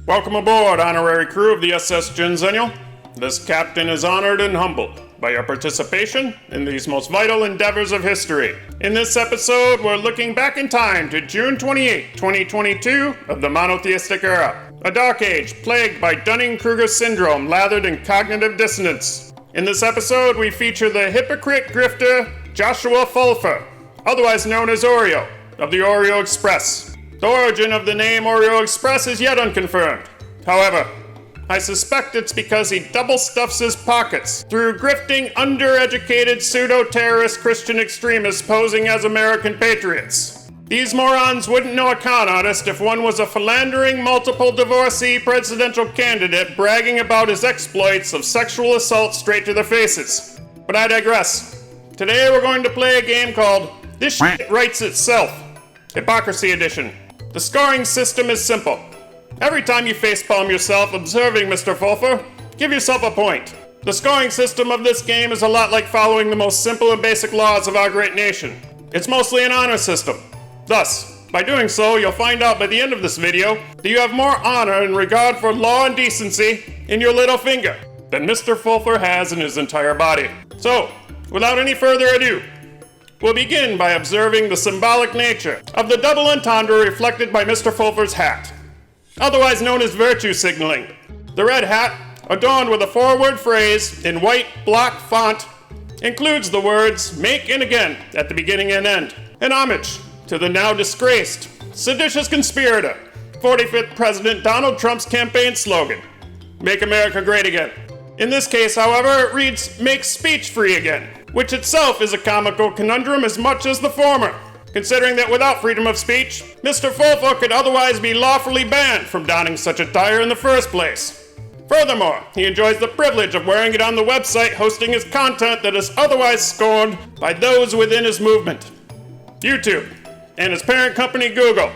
Welcome aboard, honorary crew of the SS Genxennial. This captain is honored and humbled by your participation in these most vital endeavors of history. In this episode, we're looking back in time to June 28, 2022 of the monotheistic era, a dark age plagued by Dunning-Kruger syndrome lathered in cognitive dissonance. In this episode, we feature the hypocrite grifter Joshua Fulfer, otherwise known as Oreo, of the Oreo Express. The origin of the name Oreo Express is yet unconfirmed. However, I suspect it's because he double stuffs his pockets through grifting undereducated pseudo-terrorist Christian extremists posing as American patriots. These morons wouldn't know a con artist if one was a philandering multiple divorcee presidential candidate bragging about his exploits of sexual assault straight to their faces. But I digress. Today we're going to play a game called This Shit Writes Itself, Hypocrisy Edition. The scoring system is simple. Every time you facepalm yourself observing Mr. Fulfer, give yourself a point. The scoring system of this game is a lot like following the most simple and basic laws of our great nation. It's mostly an honor system. Thus, by doing so, you'll find out by the end of this video that you have more honor and regard for law and decency in your little finger than Mr. Fulfer has in his entire body. So, without any further ado, we'll begin by observing the symbolic nature of the double entendre reflected by Mr. Fulfer's hat, otherwise known as virtue signaling. The red hat, adorned with a four-word phrase in white block font, includes the words "make and again" at the beginning and end, an homage to the now disgraced, seditious conspirator, 45th President Donald Trump's campaign slogan, "Make America Great Again." In this case, however, it reads "Make Speech Free Again," which itself is a comical conundrum as much as the former, considering that without freedom of speech, Mr. Fulfer could otherwise be lawfully banned from donning such attire in the first place. Furthermore, he enjoys the privilege of wearing it on the website hosting his content that is otherwise scorned by those within his movement, YouTube, and his parent company Google.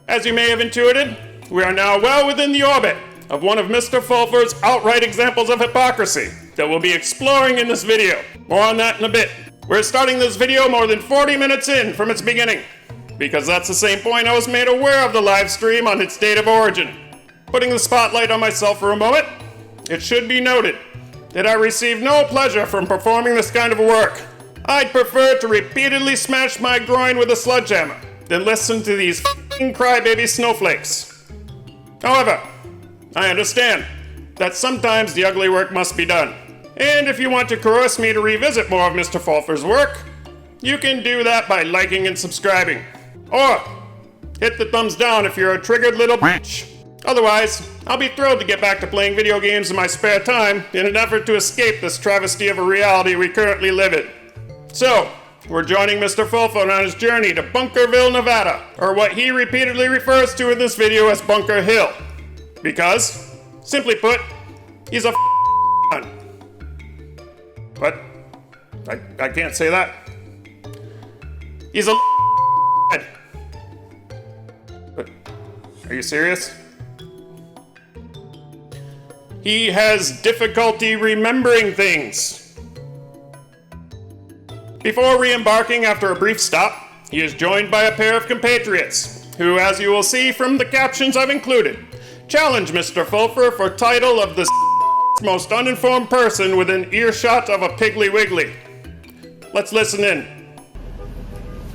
As you may have intuited, we are now well within the orbit of one of Mr. Fulfer's outright examples of hypocrisy that we'll be exploring in this video. More on that in a bit. We're starting this video more than 40 minutes in from its beginning, because that's the same point I was made aware of the live stream on its date of origin. Putting the spotlight on myself for a moment, it should be noted that I receive no pleasure from performing this kind of work. I'd prefer to repeatedly smash my groin with a sledgehammer than listen to these f***ing crybaby snowflakes. However, I understand that sometimes the ugly work must be done. And if you want to coerce me to revisit more of Mr. Fulfer's work, you can do that by liking and subscribing. Or hit the thumbs down if you're a triggered little bitch. Otherwise, I'll be thrilled to get back to playing video games in my spare time in an effort to escape this travesty of a reality we currently live in. So, we're joining Mr. Fulfer on his journey to Bunkerville, Nevada, or what he repeatedly refers to in this video as Bunker Hill. Because, simply put, he's a f***. What? I can't say that. He's a But, are you serious? He has difficulty remembering things. Before re-embarking after a brief stop, he is joined by a pair of compatriots, who, as you will see from the captions I've included, challenge Mr. Fulfer for title of the most uninformed person within earshot of a Piggly Wiggly. Let's listen in.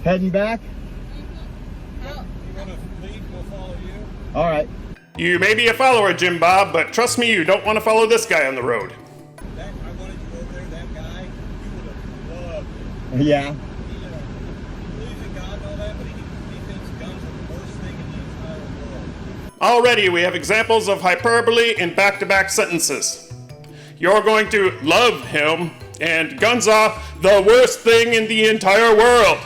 Heading back? You want to leave? We'll follow you. All right. You may be a follower, Jim Bob, but trust me, you don't want to follow this guy on the road. I wanted to go over there. That guy, you would have loved. Yeah. He believes in God and all that, but he thinks guns are the worst thing in the entire world. Already, we have examples of hyperbole in back-to-back sentences. You're going to love him, and guns are the worst thing in the entire world.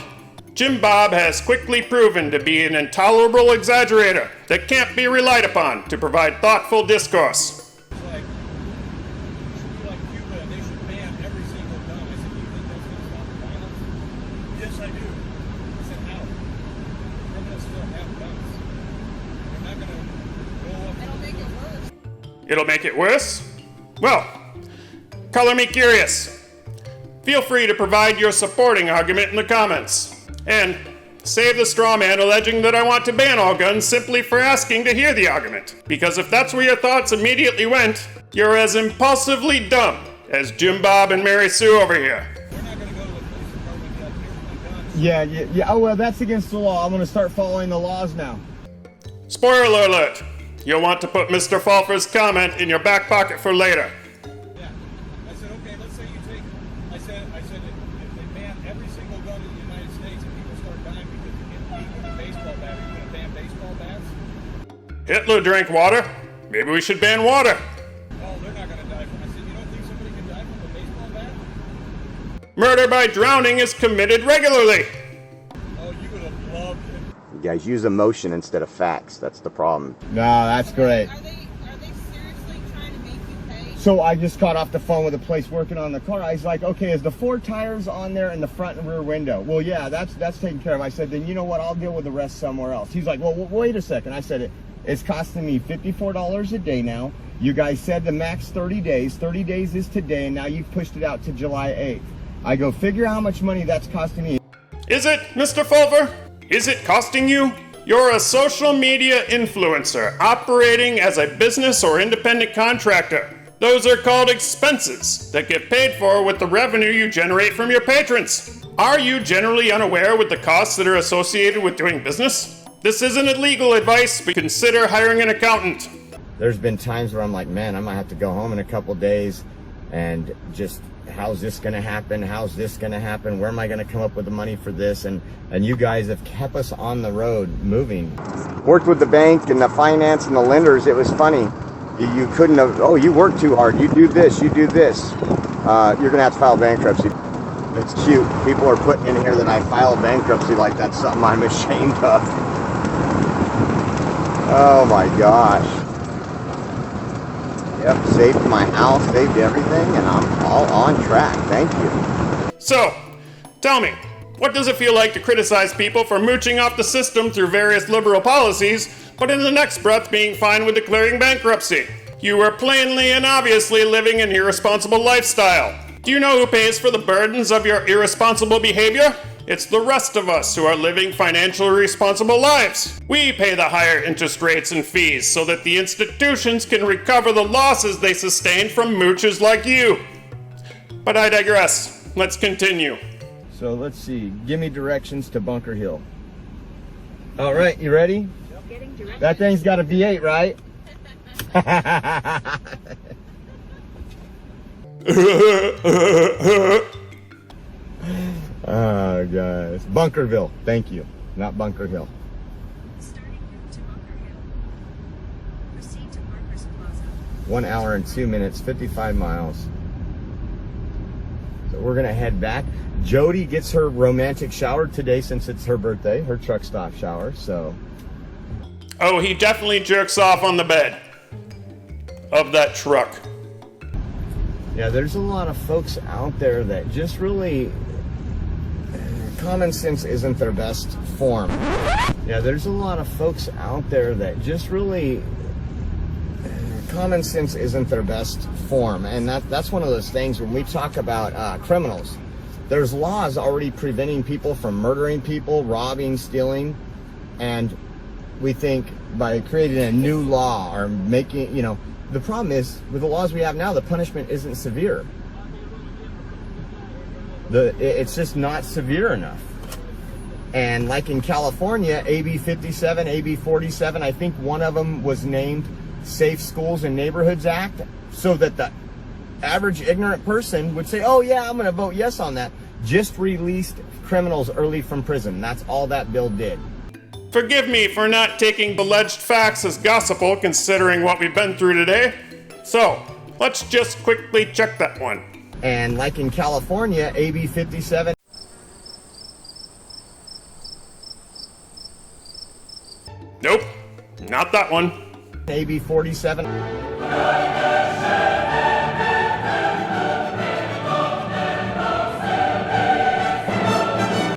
Jim Bob has quickly proven to be an intolerable exaggerator that can't be relied upon to provide thoughtful discourse. It's like, it should be like Cuba and they should ban every single gun. I said, do you think that's going to stop violence? Yes, I do. I said, how? Criminals still have guns. They're not going to go up. It'll make it worse. It'll make it worse? Well, color me curious. Feel free to provide your supporting argument in the comments. And save the straw man alleging that I want to ban all guns simply for asking to hear the argument. Because if that's where your thoughts immediately went, you're as impulsively dumb as Jim Bob and Mary Sue over here. We're not going to go to the police department and be like, here's my guns. Yeah. Oh, well, that's against the law. I'm going to start following the laws now. Spoiler alert! You'll want to put Mr. Falfer's comment in your back pocket for later. Yeah. I said, okay, let's say you take, I said if they ban every single gun in the United States and people start dying because you get beat with a baseball bat, are you going to ban baseball bats? Hitler drank water. Maybe we should ban water. Oh, they're not going to die from it. I said, you don't think somebody can die from a baseball bat? Murder by drowning is committed regularly. Oh, you would have loved it. You guys use emotion instead of facts. That's the problem. No, that's great. Are they seriously trying to make you pay? So I just got off the phone with the place working on the car. I was like, okay, is the 4 tires on there in the front and rear window? Well, yeah, that's taken care of. I said, then you know what? I'll deal with the rest somewhere else. He's like, well, wait a second. I said, it's costing me $54 a day now. You guys said the max 30 days. 30 days is today, and now you've pushed it out to July 8th. I go, figure how much money that's costing me. Is it, Mr. Fulfer? Is it costing you? You're a social media influencer operating as a business or independent contractor. Those are called expenses that get paid for with the revenue you generate from your patrons. Are you generally unaware with the costs that are associated with doing business? This isn't illegal advice, but consider hiring an accountant. There's been times where I'm like, man, I might have to go home in a couple days and just, how's this going to happen? How's this going to happen? Where am I going to come up with the money for this? And you guys have kept us on the road moving. Worked with the bank and the finance and the lenders. It was funny. You couldn't have, oh, you work too hard. You do this, you do this. You're going to have to file bankruptcy. It's cute. People are putting in here that I filed bankruptcy like that's something I'm ashamed of. Oh my gosh. Yep, saved my house, saved everything, and I'm all on track. Thank you. So, tell me, what does it feel like to criticize people for mooching off the system through various liberal policies, but in the next breath being fine with declaring bankruptcy? You are plainly and obviously living an irresponsible lifestyle. Do you know who pays for the burdens of your irresponsible behavior? It's the rest of us who are living financially responsible lives. We pay the higher interest rates and fees so that the institutions can recover the losses they sustain from mooches like you. But I digress. Let's continue. So let's see. Give me directions to Bunker Hill. All right, you ready? Getting directions. That thing's got a V8, right? Oh, guys. Bunkerville. Thank you. Not Bunker Hill. Starting route to Bunker Hill. Proceed to Marcus Plaza. 1 hour and 2 minutes, 55 miles. So we're going to head back. Jody gets her romantic shower today since it's her birthday, her truck stop shower, so. Oh, he definitely jerks off on the bed of that truck. Yeah, there's a lot of folks out there that just really, common sense isn't their best form. Yeah, there's a lot of folks out there that just really, common sense isn't their best form. And that's one of those things when we talk about criminals. There's laws already preventing people from murdering people, robbing, stealing, and we think by creating a new law or making, the problem is with the laws we have now, the punishment isn't severe. It's just not severe enough. And like in California, AB 57, AB 47, I think one of them was named Safe Schools and Neighborhoods Act, so that the average ignorant person would say, oh yeah, I'm going to vote yes on that. Just released criminals early from prison. That's all that bill did. Forgive me for not taking alleged facts as gospel considering what we've been through today. So, let's just quickly check that one. And like in California, AB 57. Nope, not that one. AB 47.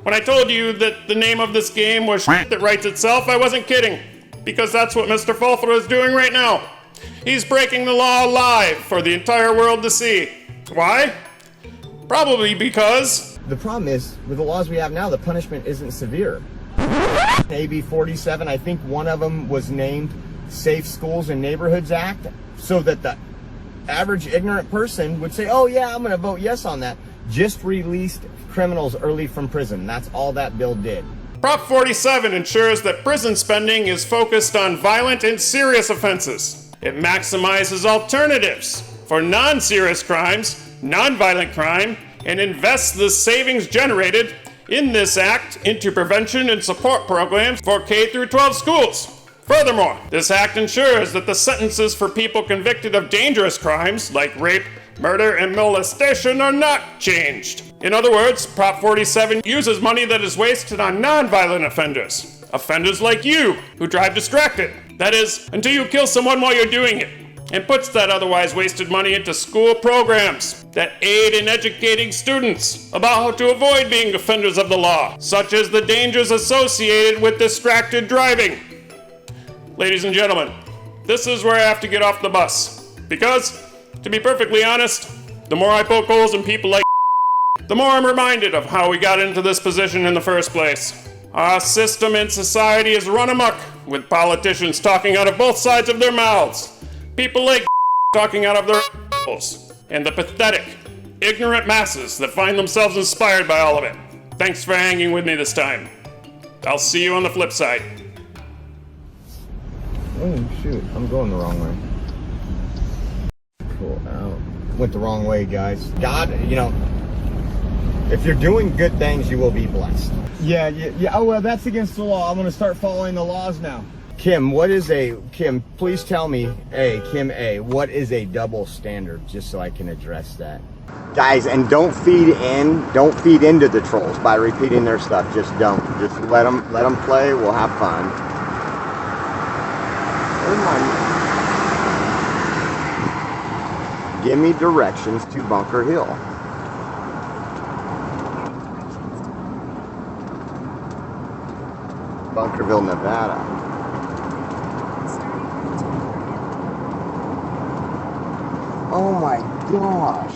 When I told you that the name of this game was shit that writes itself, I wasn't kidding. Because that's what Mr. Fulfer is doing right now. He's breaking the law live for the entire world to see. Why? Probably because... The problem is, with the laws we have now, the punishment isn't severe. AB 47, I think one of them was named Safe Schools and Neighborhoods Act, so that the average ignorant person would say, oh yeah, I'm going to vote yes on that. Just released criminals early from prison. That's all that bill did. Prop 47 ensures that prison spending is focused on violent and serious offenses. It maximizes alternatives for non-serious crimes, non-violent crime, and invests the savings generated in this act into prevention and support programs for K-12 schools. Furthermore, this act ensures that the sentences for people convicted of dangerous crimes like rape, murder, and molestation are not changed. In other words, Prop 47 uses money that is wasted on non-violent offenders. Offenders like you, who drive distracted. That is, until you kill someone while you're doing it. And puts that otherwise wasted money into school programs that aid in educating students about how to avoid being offenders of the law, such as the dangers associated with distracted driving. Ladies and gentlemen, this is where I have to get off the bus. Because, to be perfectly honest, the more I poke holes in people like the more I'm reminded of how we got into this position in the first place. Our system and society is run amok, with politicians talking out of both sides of their mouths. People like talking out of their assholes, and the pathetic, ignorant masses that find themselves inspired by all of it. Thanks for hanging with me this time. I'll see you on the flip side. Oh shoot, I'm going the wrong way. Cool. Went the wrong way, guys. God, you know, if you're doing good things, you will be blessed. Yeah. Oh, well, that's against the law. I'm going to start following the laws now. Kim, Kim, please tell me, what is a double standard, just so I can address that? Guys, and don't feed into the trolls by repeating their stuff. Just don't. Just let them play. We'll have fun. Give me directions to Bunker Hill. Bunkerville, Nevada. Oh my gosh.